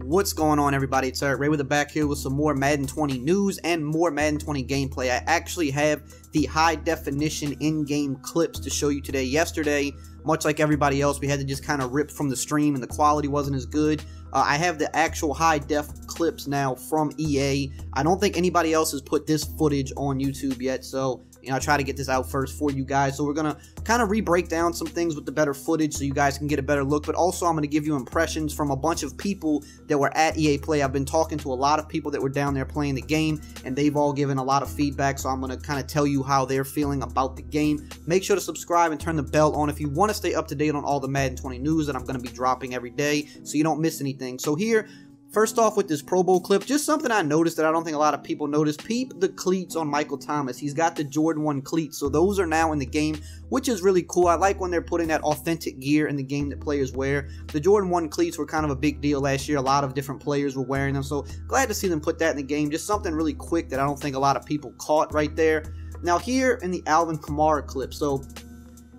What's going on, everybody? It's EricRayweather back here with some more Madden 20 news and more Madden 20 gameplay. I actually have the high definition in-game clips to show you today. Yesterday, much like everybody else, we had to just kind of rip from the stream and the quality wasn't as good. I have the actual high def clips now from EA. I don't think anybody else has put this footage on YouTube yet, so I try to get this out first for you guys. So we're gonna kind of re-break down some things with the better footage so you guys can get a better look, but also I'm gonna give you impressions from a bunch of people that were at EA Play. I've been talking to a lot of people that were down there playing the game, and they've all given a lot of feedback, so I'm gonna kind of tell you how they're feeling about the game. Make sure to subscribe and turn the bell on if you want to stay up to date on all the Madden 20 news that I'm gonna be dropping every day, so you don't miss anything. So here, first off with this Pro Bowl clip, just something I noticed that I don't think a lot of people noticed. Peep the cleats on Michael Thomas. He's got the Jordan 1 cleats, so those are now in the game, which is really cool. I like when they're putting that authentic gear in the game that players wear. The Jordan 1 cleats were kind of a big deal last year. A lot of different players were wearing them, so glad to see them put that in the game. Just something really quick that I don't think a lot of people caught right there. Now here in the Alvin Kamara clip, so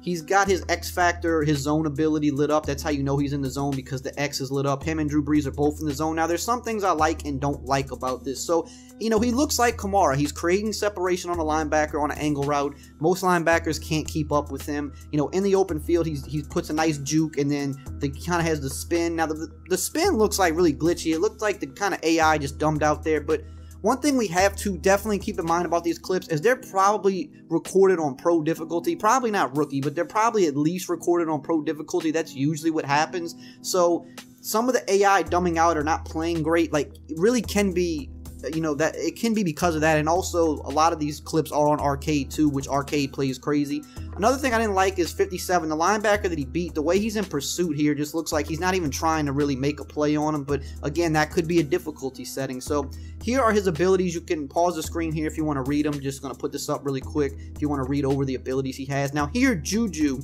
he's got his X Factor, his zone ability lit up. That's how you know he's in the zone, because the X is lit up. Him and Drew Brees are both in the zone. Now, there's some things I like and don't like about this. So, he looks like Kamara. He's creating separation on a linebacker on an angle route. Most linebackers can't keep up with him. In the open field, he puts a nice juke, and then he kind of has the spin. Now, the spin looks like really glitchy. It looks like the kind of AI just dumbed out there, but one thing we have to definitely keep in mind about these clips is they're probably recorded on pro difficulty. Probably not rookie, but they're probably at least recorded on pro difficulty. That's usually what happens. So some of the AI dumbing out or not playing great, like, it really can be, that it can be because of that. And also a lot of these clips are on arcade too, which arcade plays crazy. Another thing I didn't like is 57, the linebacker that he beat. The way he's in pursuit here just looks like he's not even trying to really make a play on him, but again, that could be a difficulty setting. So here are his abilities. You can pause the screen here if you want to read them. Just going to put this up really quick if you want to read over the abilities he has. Now here, Juju.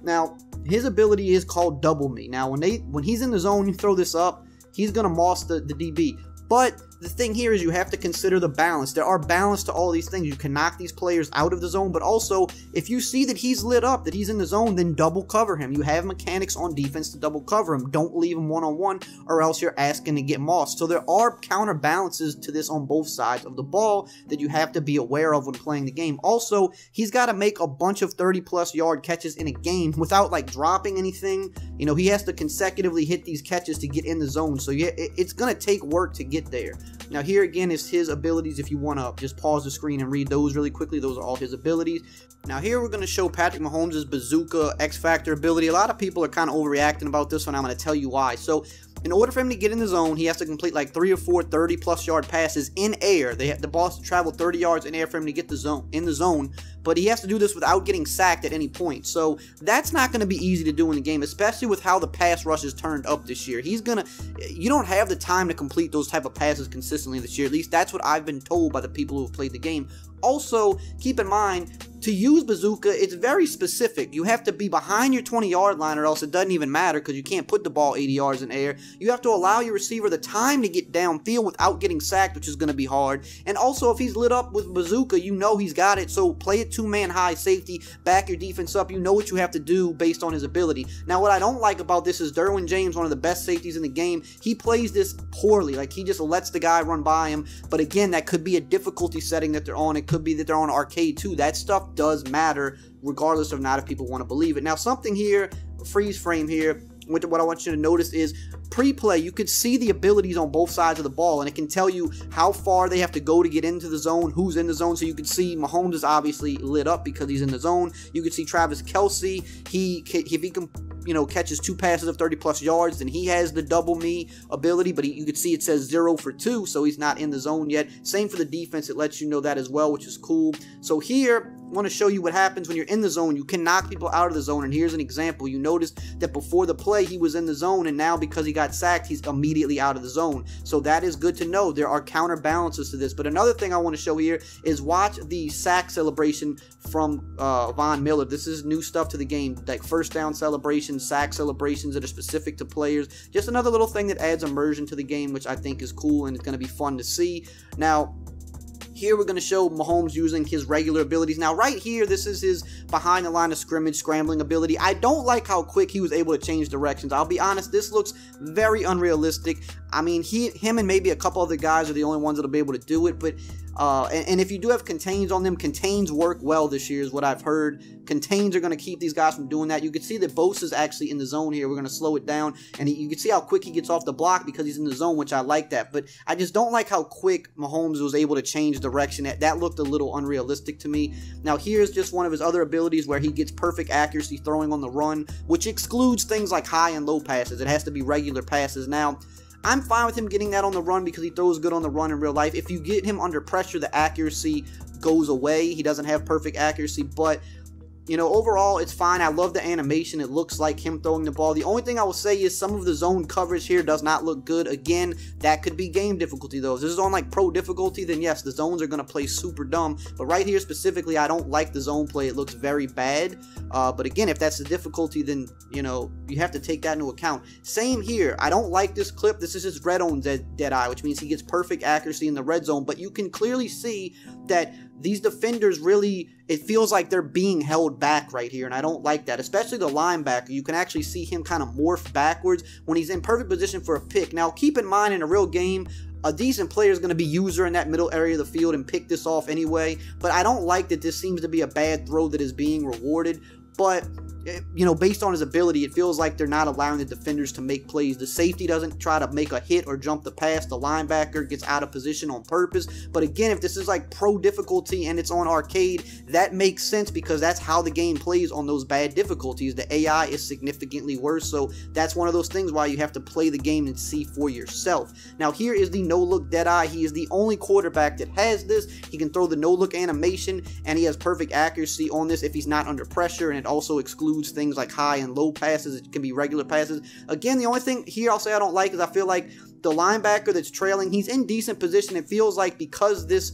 Now his ability is called Double Me. Now when he's in the zone, you throw this up, he's going to moss the DB. But the thing here is you have to consider the balance. There are balance to all these things. You can knock these players out of the zone, but also if you see that he's lit up, that he's in the zone, then double cover him. You have mechanics on defense to double cover him. Don't leave him one-on-one, or else you're asking to get mossed. So there are counterbalances to this on both sides of the ball that you have to be aware of when playing the game. Also, he's got to make a bunch of 30-plus yard catches in a game without like dropping anything. He has to consecutively hit these catches to get in the zone. So yeah, it's going to take work to get there. Now here again is his abilities. If you want to just pause the screen and read those really quickly, those are all his abilities. Now here we're going to show Patrick Mahomes' bazooka X Factor ability. A lot of people are kind of overreacting about this one. I'm going to tell you why. So in order for him to get in the zone, he has to complete like 3 or 4 30-plus yard passes in air. The ball has to travel 30 yards in air for him to get in the zone, but he has to do this without getting sacked at any point. So that's not going to be easy to do in the game, especially with how the pass rush is turned up this year. You don't have the time to complete those type of passes consistently this year. At least that's what I've been told by the people who have played the game. Also, keep in mind, to use bazooka, it's very specific. You have to be behind your 20-yard line, or else it doesn't even matter, because you can't put the ball 80 yards in the air. You have to allow your receiver the time to get downfield without getting sacked, which is going to be hard. And also, if he's lit up with bazooka, he's got it. So play it 2-man high safety, back your defense up. You know what you have to do based on his ability. Now, what I don't like about this is Derwin James, one of the best safeties in the game, he plays this poorly. Like, he just lets the guy run by him. But again, that could be a difficulty setting that they're on. It could be that they're on arcade too. That stuff does matter, regardless of not if people want to believe it. Now, something here, freeze frame here, what I want you to notice is pre-play, you could see the abilities on both sides of the ball, and it can tell you how far they have to go to get into the zone, who's in the zone. So you can see Mahomes is obviously lit up because he's in the zone. You can see Travis Kelce, if he can catches 2 passes of 30-plus yards, then he has the double me ability, but you can see it says 0 for 2, so he's not in the zone yet. Same for the defense, it lets you know that as well, which is cool. So here, I want to show you what happens when you're in the zone. You can knock people out of the zone, and here's an example. You notice that before the play, he was in the zone, and now because he got sacked, he's immediately out of the zone. So that is good to know. There are counterbalances to this. But another thing I want to show here is watch the sack celebration from Von Miller. This is new stuff to the game, like first down celebrations, sack celebrations that are specific to players. Just another little thing that adds immersion to the game, which I think is cool and it's going to be fun to see. Now, Here we're going to show Mahomes using his regular abilities. Now right here, this is his behind the line of scrimmage scrambling ability. I don't like how quick he was able to change directions. I'll be honest, this looks very unrealistic. I mean, him and maybe a couple other guys are the only ones that'll be able to do it, but and if you do have contains on them, contains work well this year is what I've heard. Contains are going to keep these guys from doing that. You can see that Bosa's actually in the zone here. We're going to slow it down, and you can see how quick he gets off the block because he's in the zone, which I like that. But I just don't like how quick Mahomes was able to change direction. That looked a little unrealistic to me. Now here's just one of his other abilities where he gets perfect accuracy throwing on the run, which excludes things like high and low passes. It has to be regular passes. Now, I'm fine with him getting that on the run because he throws good on the run in real life. If you get him under pressure, the accuracy goes away. He doesn't have perfect accuracy, but you know, overall, it's fine. I love the animation. It looks like him throwing the ball. The only thing I will say is some of the zone coverage here does not look good. Again, that could be game difficulty, though. If this is on, like, pro difficulty, then yes, the zones are going to play super dumb. But right here, specifically, I don't like the zone play. It looks very bad. But again, if that's the difficulty, then, you know, you have to take that into account. Same here. I don't like this clip. This is his red zone dead eye, which means he gets perfect accuracy in the red zone. But you can clearly see that these defenders really, it feels like they're being held back right here, and I don't like that, especially the linebacker. You can actually see him kind of morph backwards when he's in perfect position for a pick. Now, keep in mind, in a real game, a decent player is going to be user in that middle area of the field and pick this off anyway, but I don't like that this seems to be a bad throw that is being rewarded. But, you know, based on his ability, it feels like they're not allowing the defenders to make plays. The safety doesn't try to make a hit or jump the pass. The linebacker gets out of position on purpose. But again, if this is like pro difficulty and it's on arcade, that makes sense because that's how the game plays on those bad difficulties. The AI is significantly worse, so that's one of those things why you have to play the game and see for yourself. Now, here is the no-look Deadeye. He is the only quarterback that has this. He can throw the no-look animation, and he has perfect accuracy on this if he's not under pressure, and it also excludes things like high and low passes. It can be regular passes. Again, the only thing here I'll say I don't like is I feel like the linebacker that's trailing, he's in decent position. It feels like because this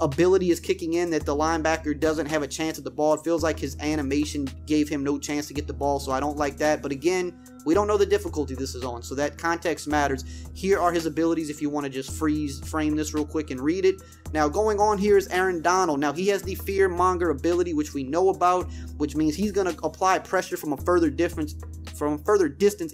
ability is kicking in that the linebacker doesn't have a chance at the ball. It feels like his animation gave him no chance to get the ball, so I don't like that. But again, we don't know the difficulty this is on, so that context matters. Here are his abilities if you want to just frame this real quick and read it. Now, going on here is Aaron Donald. Now, he has the Fear Monger ability, which we know about, which means he's going to apply pressure from a further distance,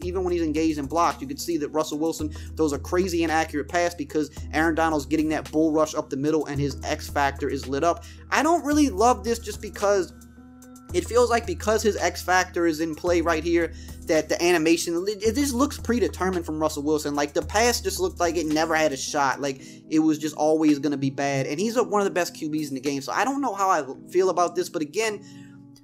even when he's engaged in blocks. You can see that Russell Wilson throws a crazy inaccurate pass because Aaron Donald's getting that bull rush up the middle and his X factor is lit up. I don't really love this just because it feels like because his X factor is in play right here, that the animation, it just looks predetermined from Russell Wilson. Like, the pass just looked like it never had a shot. Like, it was just always going to be bad. And he's one of the best QBs in the game. So I don't know how I feel about this. But again,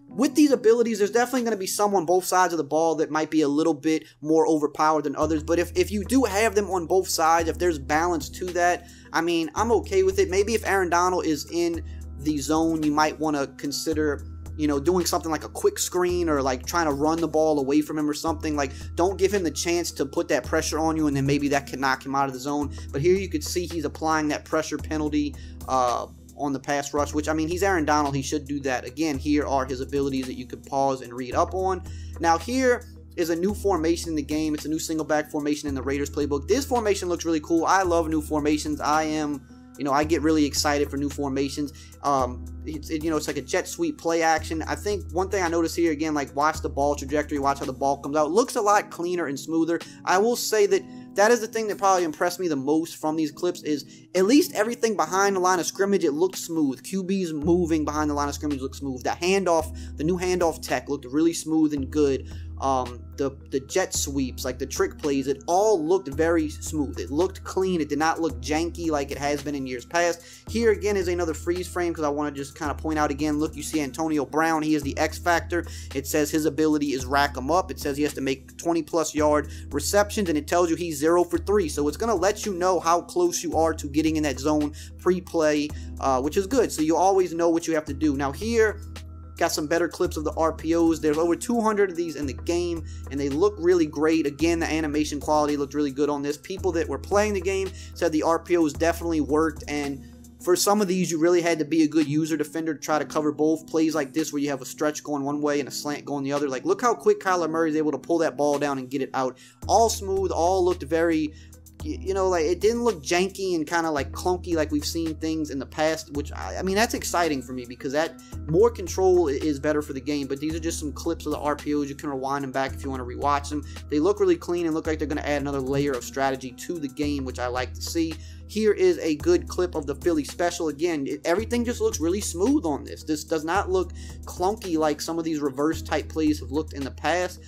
with these abilities, there's definitely going to be some on both sides of the ball that might be a little bit more overpowered than others. But if you do have them on both sides, if there's balance to that, I mean, I'm okay with it. Maybe if Aaron Donald is in the zone, you might want to consider, you know, doing something like a quick screen or like trying to run the ball away from him or something. Like, don't give him the chance to put that pressure on you and then maybe that can knock him out of the zone. But here you could see he's applying that pressure penalty on the pass rush, which, I mean, he's Aaron Donald. He should do that. Again, here are his abilities that you could pause and read up on. Now, here is a new formation in the game. It's a new single back formation in the Raiders playbook. This formation looks really cool. I love new formations. I get really excited for new formations. It's like a jet sweep play action. I think one thing I noticed here, again, like, watch the ball trajectory, watch how the ball comes out. It looks a lot cleaner and smoother. I will say that is the thing that probably impressed me the most from these clips is at least everything behind the line of scrimmage, it looked smooth. QBs moving behind the line of scrimmage looked smooth. The new handoff tech looked really smooth and good. The jet sweeps, like the trick plays, it all looked very smooth. It looked clean. It did not look janky like it has been in years past. Here again is another freeze frame because I want to just kind of point out again, look, you see Antonio Brown. He is the X factor. It says his ability is rack 'em up. It says he has to make 20+ yard receptions, and it tells you he's 0 for 3. So it's going to let you know how close you are to getting in that zone pre-play, which is good. So you always know what you have to do. Now here, got some better clips of the RPOs. There's over 200 of these in the game, and they look really great. Again, the animation quality looked really good on this. People that were playing the game said the RPOs definitely worked, and for some of these, you really had to be a good user defender to try to cover both. Plays like this where you have a stretch going one way and a slant going the other. Like, look how quick Kyler Murray is able to pull that ball down and get it out. All smooth, all looked very you know, like, it didn't look janky and kind of like clunky like we've seen things in the past, which I mean, that's exciting for me, because that more control is better for the game. But these are just some clips of the RPOs. You can rewind them back if you want to rewatch them. They look really clean and look like they're going to add another layer of strategy to the game, which I like to see. Here is a good clip of the Philly special. Again, everything just looks really smooth on this. This does not look clunky like some of these reverse type plays have looked in the past.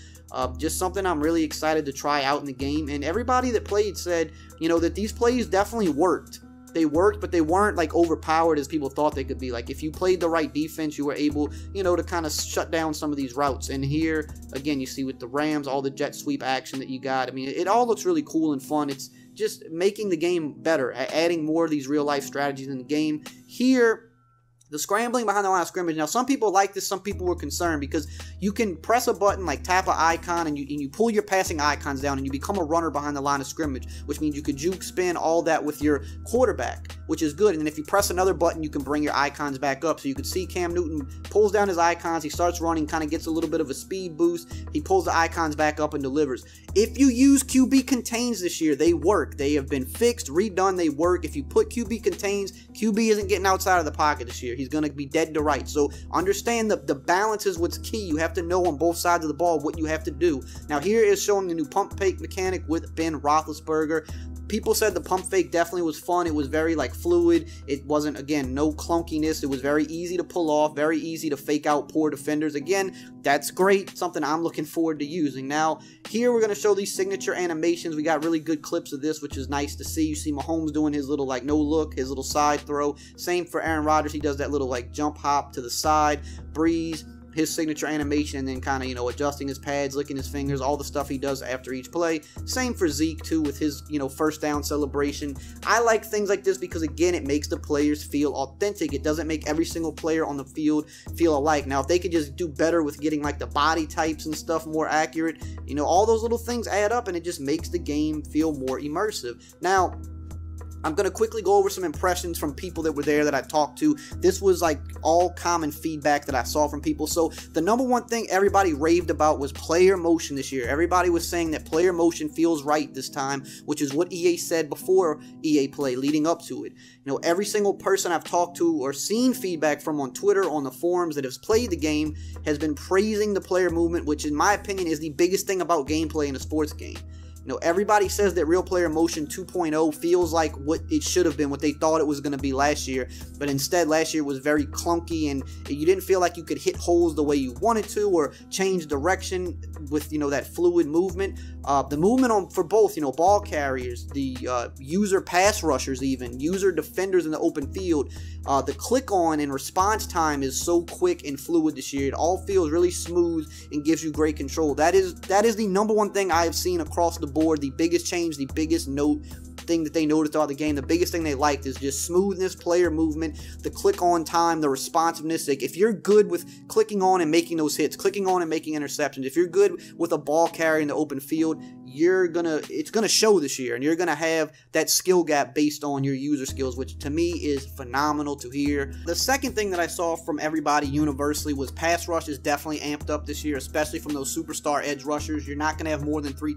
Just something I'm really excited to try out in the game. And everybody that played said, you know, that these plays definitely worked. They worked, but they weren't like overpowered as people thought they could be. Like, if you played the right defense, you were able, you know, to kind of shut down some of these routes. And here, again, you see with the Rams, all the jet sweep action that you got. I mean, it all looks really cool and fun. It's just making the game better, adding more of these real-life strategies in the game. Here, the scrambling behind the line of scrimmage. Now, some people like this, some people were concerned, because you can press a button, like tap an icon, and you pull your passing icons down, and you become a runner behind the line of scrimmage, which means you could juke, spin, all that with your quarterback, which is good. And then if you press another button, you can bring your icons back up. So you can see Cam Newton pulls down his icons, he starts running, kind of gets a little bit of a speed boost, he pulls the icons back up and delivers. If you use QB contains this year, they work. They have been fixed, redone, they work. If you put QB contains, QB isn't getting outside of the pocket this year. He's going to be dead to right. So understand the balance is what's key. You have to know on both sides of the ball what you have to do. Now, here is showing the new pump fake mechanic with Ben Roethlisberger. People said the pump fake definitely was fun. It was very like fluid. It wasn't, again, no clunkiness. It was very easy to pull off, very easy to fake out poor defenders. Again, that's great. Something I'm looking forward to using. Now, here we're going to show these signature animations. We got really good clips of this, which is nice to see. You see Mahomes doing his little like no look, his little side throw. Same for Aaron Rodgers. He does that little like jump hop to the side. Breeze, his signature animation, and then kind of, you know, adjusting his pads, licking his fingers, all the stuff he does after each play. Same for Zeke too, with his, you know, first down celebration. I like things like this because, again, it makes the players feel authentic. It doesn't make every single player on the field feel alike. Now, if they could just do better with getting like the body types and stuff more accurate, you know, all those little things add up, and it just makes the game feel more immersive. Now, I'm going to quickly go over some impressions from people that were there that I talked to. This was like all common feedback that I saw from people. So the number one thing everybody raved about was player motion this year. Everybody was saying that player motion feels right this time, which is what EA said before EA Play, leading up to it. You know, every single person I've talked to or seen feedback from on Twitter, on the forums that has played the game, has been praising the player movement, which in my opinion is the biggest thing about gameplay in a sports game. You know, everybody says that Real Player Motion 2.0 feels like what it should have been, what they thought it was going to be last year. But instead, last year was very clunky, and you didn't feel like you could hit holes the way you wanted to or change direction with, you know, that fluid movement. The movement for both, you know, ball carriers, the user pass rushers even, user defenders in the open field, the click on and response time is so quick and fluid this year. It all feels really smooth and gives you great control. That is the number one thing I have seen across the board. The biggest change, the biggest thing that they noticed throughout the game, the biggest thing they liked is just smoothness, player movement, the click on time, the responsiveness. Like, if you're good with clicking on and making those hits, clicking on and making interceptions, if you're good with a ball carry in the open field, it's gonna show this year, and you're gonna have that skill gap based on your user skills, which to me is phenomenal to hear. The second thing that I saw from everybody universally was pass rush is definitely amped up this year, especially from those superstar edge rushers. You're not gonna have more than 3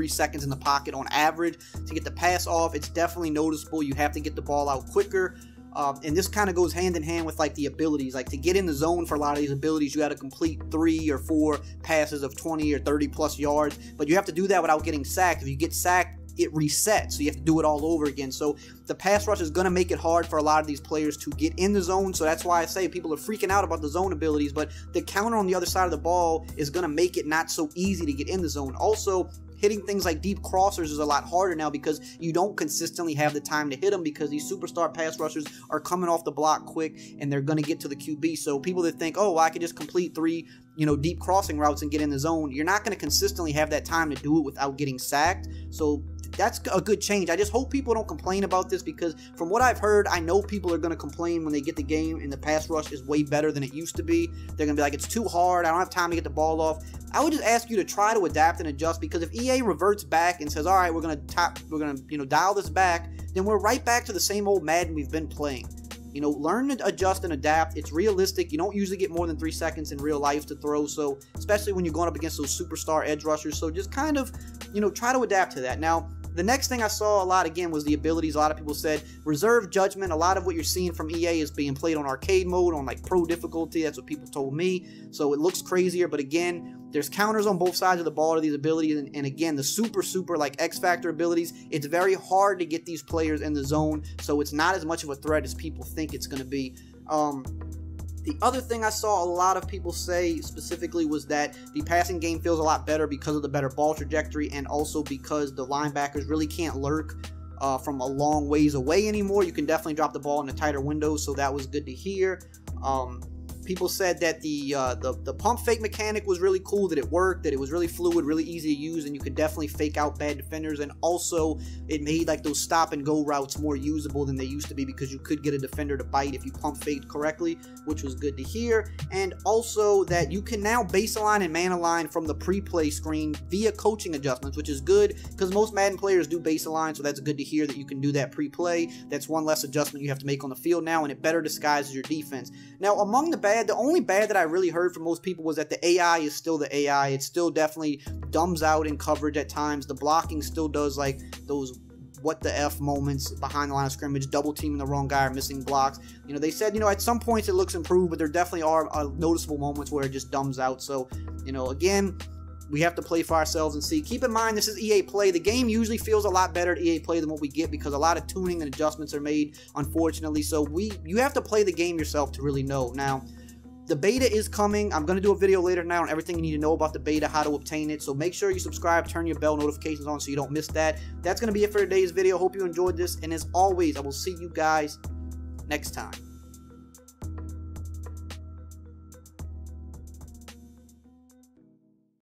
seconds in the pocket on average to get the pass off. It's definitely noticeable. You have to get the ball out quicker. And this kind of goes hand in hand with like the abilities. Like, to get in the zone for a lot of these abilities, you got to complete 3 or 4 passes of 20 or 30 plus yards. But you have to do that without getting sacked. If you get sacked, it resets, so you have to do it all over again. So the pass rush is going to make it hard for a lot of these players to get in the zone. So that's why I say people are freaking out about the zone abilities, but the counter on the other side of the ball is going to make it not so easy to get in the zone. Also, hitting things like deep crossers is a lot harder now because you don't consistently have the time to hit them, because these superstar pass rushers are coming off the block quick and they're going to get to the QB. So people that think, oh, I could just complete 3, you know, deep crossing routes and get in the zone, you're not going to consistently have that time to do it without getting sacked. So that's a good change. I just hope people don't complain about this, because from what I've heard, I know people are going to complain when they get the game and the pass rush is way better than it used to be. They're going to be like, it's too hard, I don't have time to get the ball off. I would just ask you to try to adapt and adjust, because if EA reverts back and says, all right, we're going to dial this back, then we're right back to the same old Madden we've been playing. You know, learn to adjust and adapt. It's realistic. You don't usually get more than 3 seconds in real life to throw, so especially when you're going up against those superstar edge rushers. So just kind of, you know, try to adapt to that. Now, The next thing I saw a lot again was the abilities. A lot of people said reserve judgment. A lot of what you're seeing from EA is being played on arcade mode, on like pro difficulty. That's what people told me. So it looks crazier, but again, there's counters on both sides of the ball to these abilities, and again, the super like X Factor abilities, it's very hard to get these players in the zone, so it's not as much of a threat as people think it's going to be. The other thing I saw a lot of people say specifically was that the passing game feels a lot better because of the better ball trajectory, and also because the linebackers really can't lurk from a long ways away anymore. You can definitely drop the ball in a tighter window, so that was good to hear. People said that the pump fake mechanic was really cool, that it worked, that it was really fluid, really easy to use, and you could definitely fake out bad defenders, and also it made like those stop and go routes more usable than they used to be, because you could get a defender to bite if you pump faked correctly, which was good to hear. And also that you can now base align and man align from the pre-play screen via coaching adjustments, which is good because most Madden players do base align, so that's good to hear that you can do that pre-play. That's one less adjustment you have to make on the field now, and it better disguises your defense. Now, among the only bad that I really heard from most people was that the AI is still the AI. It still definitely dumbs out in coverage at times. The blocking still does like those what the F moments behind the line of scrimmage, double teaming the wrong guy or missing blocks. You know, they said, you know, at some points it looks improved, but there definitely are noticeable moments where it just dumbs out. So, you know, again, we have to play for ourselves and see. Keep in mind, this is EA Play. The game usually feels a lot better at EA Play than what we get, because a lot of tuning and adjustments are made, unfortunately. So you have to play the game yourself to really know. Now, the beta is coming. I'm going to do a video later now on everything you need to know about the beta, how to obtain it. So make sure you subscribe, turn your bell notifications on so you don't miss that. That's going to be it for today's video. Hope you enjoyed this. And as always, I will see you guys next time.